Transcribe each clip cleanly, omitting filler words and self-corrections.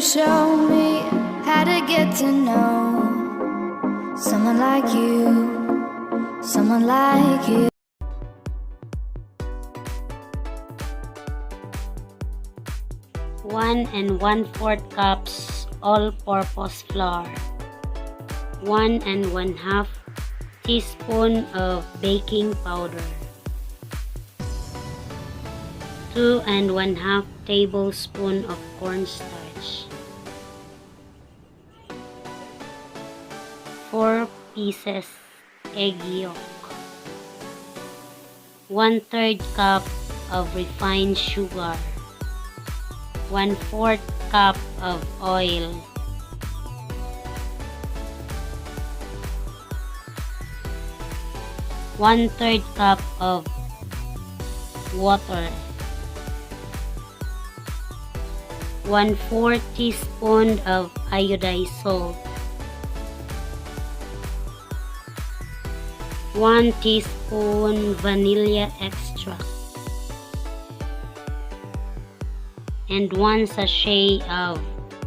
show me how to get to know someone like you, someone like you. 1 1/4 cups all-purpose flour, 1 1/2 teaspoon of baking powder, 2 1/2 tablespoon of cornstarch, 4 pieces egg yolk, 1/3 cup of refined sugar, 1/4 cup of oil, 1/3 cup of water, 1/4 teaspoon of iodized salt, 1 teaspoon vanilla extract, and 1 sachet of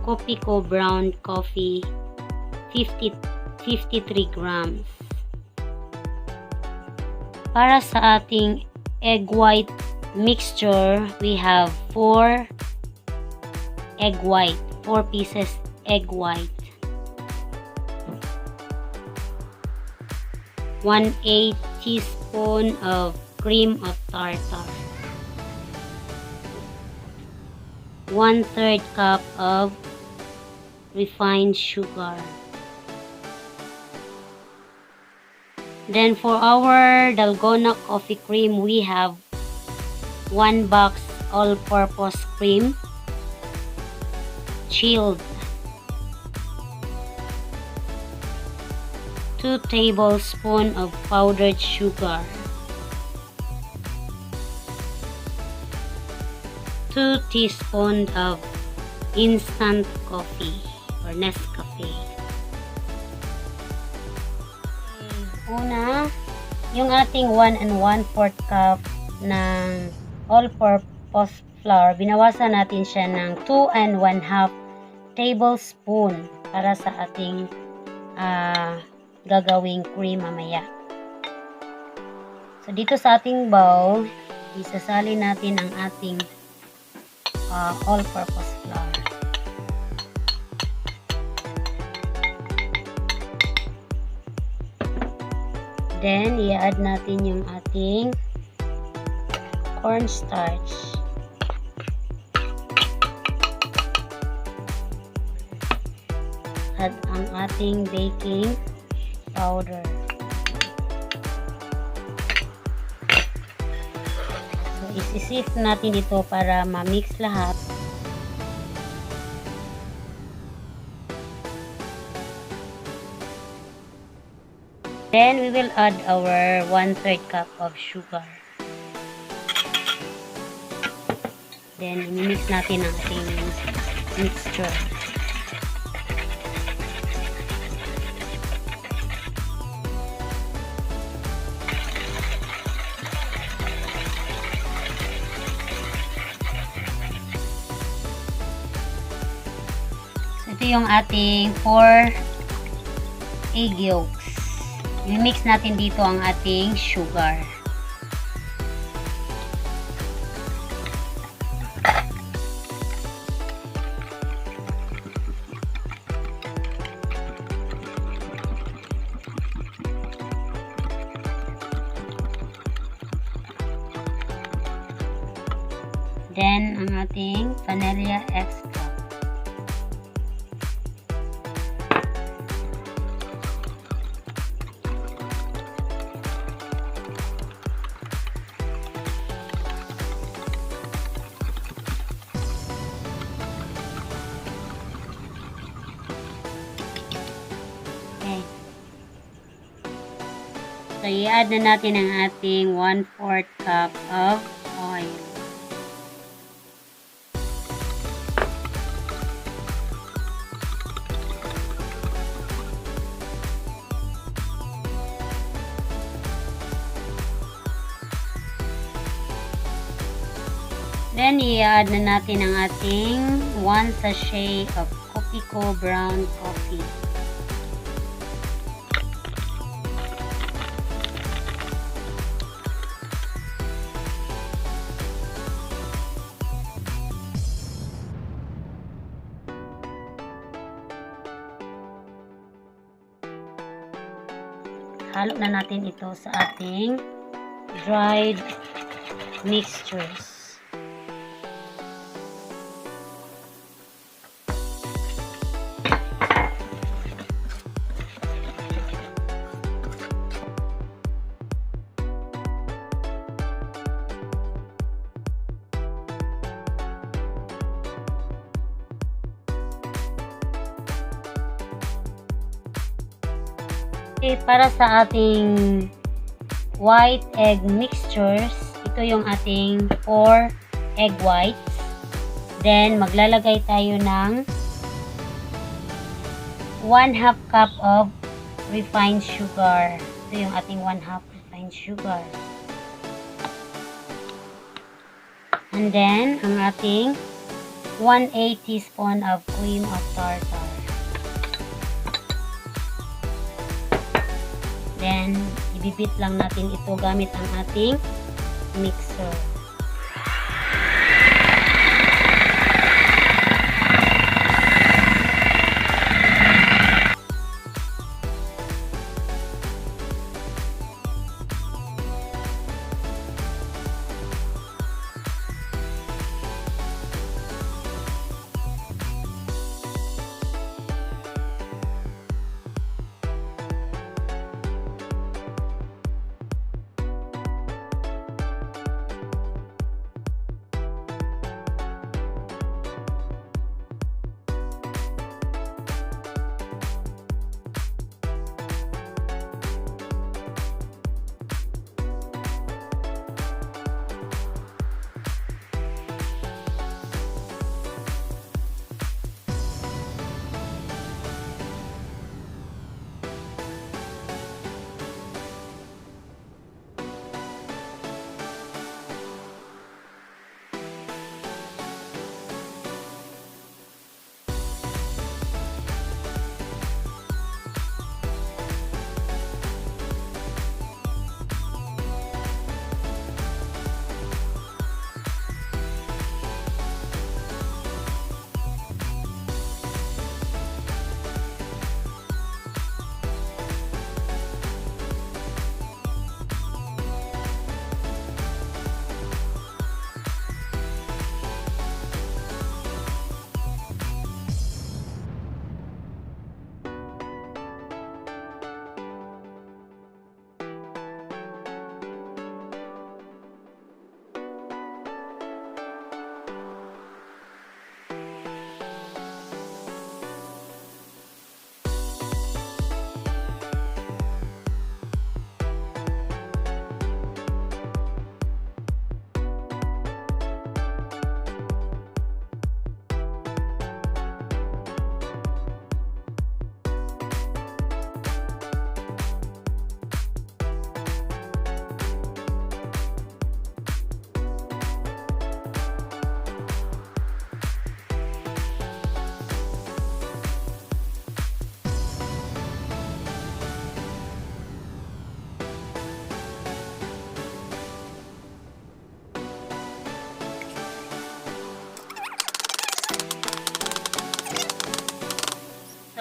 kopiko brown coffee, 53 grams. Para sa ating egg white mixture, we have 4 egg white, 4 pieces egg white, 1/8 teaspoon of cream of tartar, 1/3 cup of refined sugar. Then for our Dalgona coffee cream, we have 1 box all-purpose cream, chilled, 2 tablespoons of powdered sugar, 2 teaspoons of instant coffee or Nescafe. Una, yung ating 1 1/4 cup ng all-purpose flour, binawasan natin siya ng 2 1/2 tablespoon para sa ating gagawing cream mamaya. So, dito sa ating bowl, isasali natin ang ating all-purpose flour. Then, i-add natin yung ating cornstarch. At ang ating baking powder. So, isi-sift natin ito para ma-mix lahat. Then, we will add our 1/3 cup of sugar. Then, i-mix natin ang ating mixture. So, ito yung ating 4 egg yolks. I-mix natin dito ang ating sugar. Then, ang ating vanilla extract. So, i-add na natin ang ating 1/4 cup of oil. Then, i-add na natin ang ating 1 sachet of kopiko brown coffee. Halo na natin ito sa ating dried mixtures. Para sa ating white egg mixtures, ito yung ating 4 egg whites. Then, maglalagay tayo ng 1/2 cup of refined sugar. Ito yung ating 1/2 refined sugar. And then, ang ating 1/8 teaspoon of cream of tartar. Then, ibibit lang natin ito gamit ang ating mixer.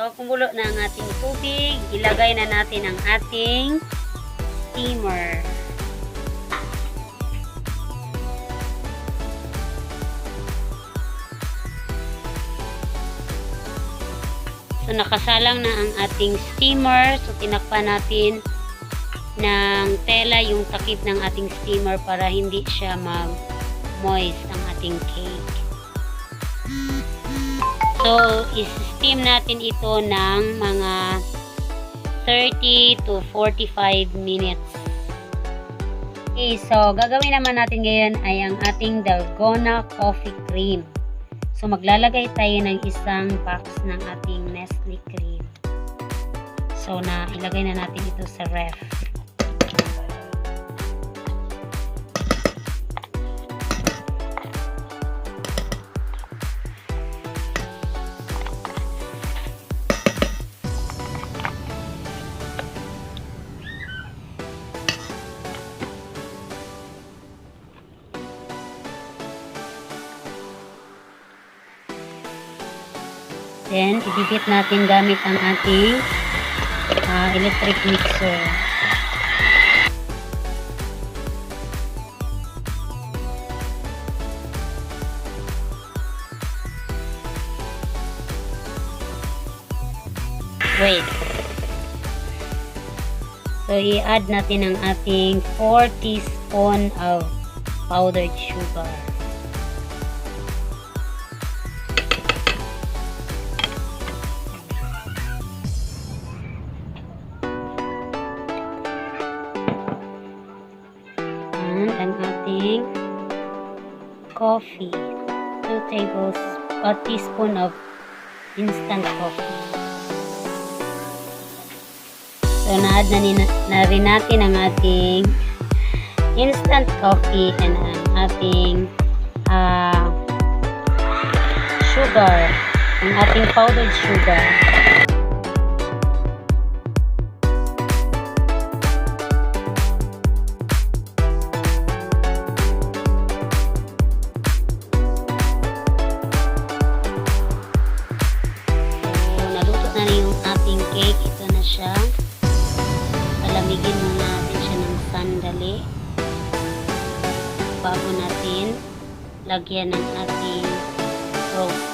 So, kumulo na ang ating tubig. Ilagay na natin ang ating steamer. So, nakasalang na ang ating steamer. So, tinakpan natin ng tela yung takip ng ating steamer para hindi siya mag-moist ang ating cake. So, is-steam natin ito ng mga 30 to 45 minutes. Okay, so gagawin naman natin ngayon ay ang ating Dalgona coffee cream. So, maglalagay tayo ng isang box ng ating Nestle cream. So, ilagay na natin ito sa ref. Then, ibibit natin gamit ang ating electric mixer. Wait. So, i-add natin ang ating 4 teaspoon of powdered sugar. And ang ating coffee. 2 teaspoon of instant coffee. So, na-add na rin natin ang ating instant coffee and ang ating sugar, ang ating powdered sugar. So, naluto na rin yung ating cake. Ito na siya. Palamigin muna natin siya ng sandali bago natin lagyan ng ating roast.